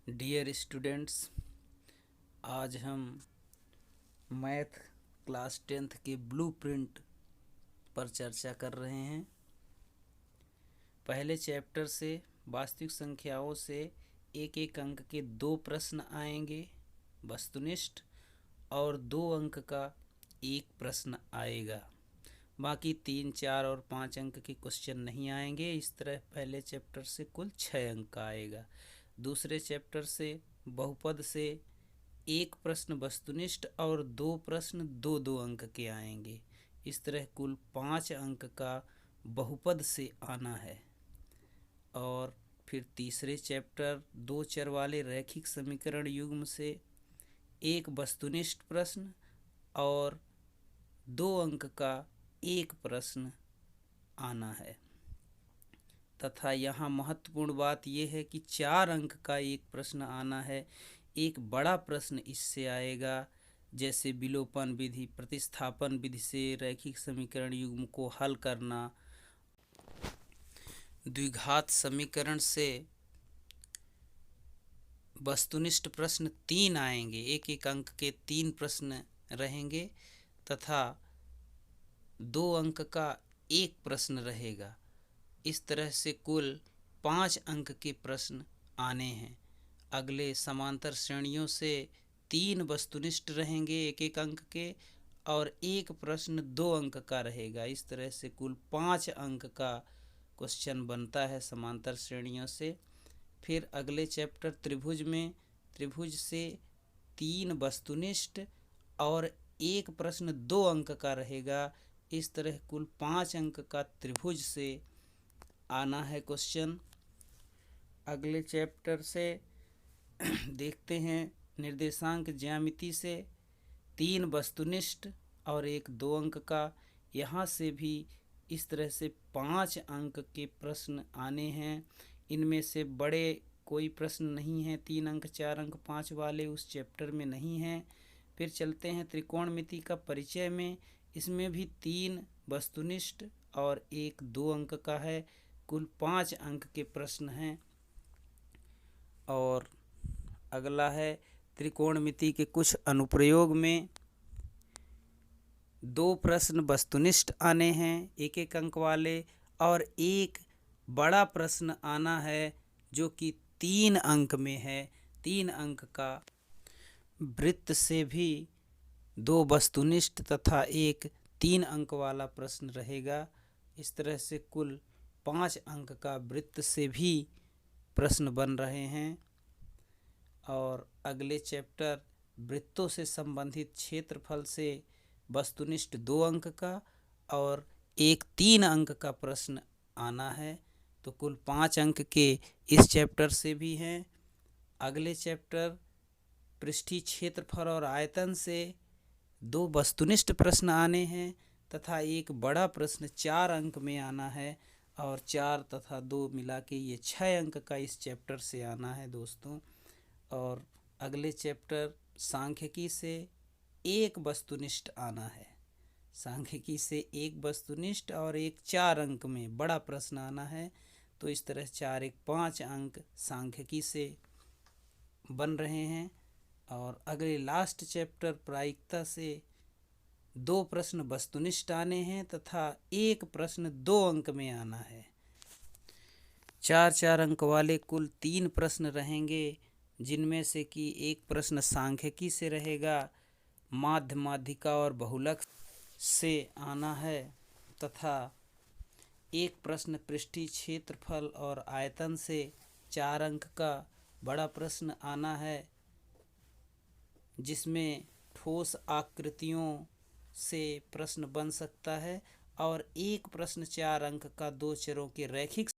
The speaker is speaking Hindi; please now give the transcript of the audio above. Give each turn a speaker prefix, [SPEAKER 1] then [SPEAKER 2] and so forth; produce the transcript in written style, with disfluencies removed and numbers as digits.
[SPEAKER 1] डियर स्टूडेंट्स, आज हम मैथ क्लास 10th के ब्लूप्रिंट पर चर्चा कर रहे हैं। पहले चैप्टर से वास्तविक संख्याओं से एक एक अंक के 2 प्रश्न आएंगे वस्तुनिष्ठ, और 2 अंक का एक प्रश्न आएगा। बाकी 3, 4 और 5 अंक के क्वेश्चन नहीं आएंगे। इस तरह पहले चैप्टर से कुल 6 अंक का आएगा। दूसरे चैप्टर से बहुपद से एक प्रश्न वस्तुनिष्ठ और 2 प्रश्न 2-2 अंक के आएंगे। इस तरह कुल 5 अंक का बहुपद से आना है। और फिर तीसरे चैप्टर 2 चर वाले रैखिक समीकरण युग्म से एक वस्तुनिष्ठ प्रश्न और 2 अंक का एक प्रश्न आना है। तथा यहाँ महत्वपूर्ण बात यह है कि 4 अंक का एक प्रश्न आना है। एक बड़ा प्रश्न इससे आएगा, जैसे विलोपन विधि, प्रतिस्थापन विधि से रैखिक समीकरण युग्म को हल करना, द्विघात समीकरण से वस्तुनिष्ठ प्रश्न 3 आएंगे। एक एक अंक के 3 प्रश्न रहेंगे तथा 2 अंक का एक प्रश्न रहेगा। इस तरह से कुल 5 अंक के प्रश्न आने हैं। अगले समांतर श्रेणियों से 3 वस्तुनिष्ठ रहेंगे एक एक अंक के, और एक प्रश्न 2 अंक का रहेगा। इस तरह से कुल 5 अंक का क्वेश्चन बनता है समांतर श्रेणियों से। फिर अगले चैप्टर त्रिभुज में त्रिभुज से 3 वस्तुनिष्ठ और एक प्रश्न 2 अंक का रहेगा। इस तरह कुल 5 अंक का त्रिभुज से आना है क्वेश्चन। अगले चैप्टर से देखते हैं निर्देशांक ज्यामिति से 3 वस्तुनिष्ठ और एक 2 अंक का। यहाँ से भी इस तरह से 5 अंक के प्रश्न आने हैं। इनमें से बड़े कोई प्रश्न नहीं है, 3 अंक 4 अंक 5 वाले उस चैप्टर में नहीं हैं। फिर चलते हैं त्रिकोणमिति का परिचय में। इसमें भी 3 वस्तुनिष्ठ और एक 2 अंक का है। कुल 5 अंक के प्रश्न हैं। और अगला है त्रिकोणमिति के कुछ अनुप्रयोग में 2 प्रश्न वस्तुनिष्ठ आने हैं एक एक अंक वाले, और एक बड़ा प्रश्न आना है जो कि 3 अंक में है। 3 अंक का वृत्त से भी 2 वस्तुनिष्ठ तथा एक 3 अंक वाला प्रश्न रहेगा। इस तरह से कुल 5 अंक का वृत्त से भी प्रश्न बन रहे हैं। और अगले चैप्टर वृत्तों से संबंधित क्षेत्रफल से वस्तुनिष्ठ 2 अंक का और एक 3 अंक का प्रश्न आना है। तो कुल 5 अंक के इस चैप्टर से भी हैं। अगले चैप्टर पृष्ठीय क्षेत्रफल और आयतन से 2 वस्तुनिष्ठ प्रश्न आने हैं तथा एक बड़ा प्रश्न 4 अंक में आना है। और 4 तथा 2 मिला के ये 6 अंक का इस चैप्टर से आना है दोस्तों। और अगले चैप्टर सांख्यिकी से एक वस्तुनिष्ठ आना है। सांख्यिकी से एक वस्तुनिष्ठ और एक 4 अंक में बड़ा प्रश्न आना है। तो इस तरह 4, 1, 5 अंक सांख्यिकी से बन रहे हैं। और अगले लास्ट चैप्टर प्रायिकता से 2 प्रश्न वस्तुनिष्ठ आने हैं तथा एक प्रश्न 2 अंक में आना है। 4-4 अंक वाले कुल 3 प्रश्न रहेंगे, जिनमें से कि एक प्रश्न सांख्यिकी से रहेगा, माध्य, माध्यिका और बहुलक से आना है तथा एक प्रश्न पृष्ठीय क्षेत्रफल और आयतन से 4 अंक का बड़ा प्रश्न आना है, जिसमें ठोस आकृतियों से प्रश्न बन सकता है। और एक प्रश्न 4 अंक का 2 चरों के रैखिक